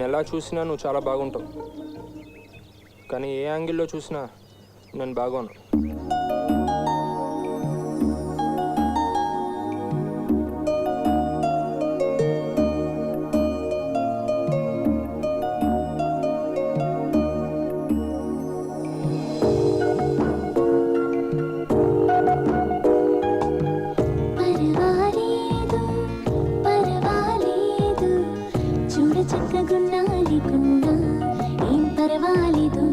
నిన్ను ఎలా చూసినా నువ్వు చాలా బాగుంటావు, కానీ ఏ యాంగిల్లో చూసినా నేను బాగోను. చక్కగున్నా లేకున్నా ఏం పర్వాలేదు.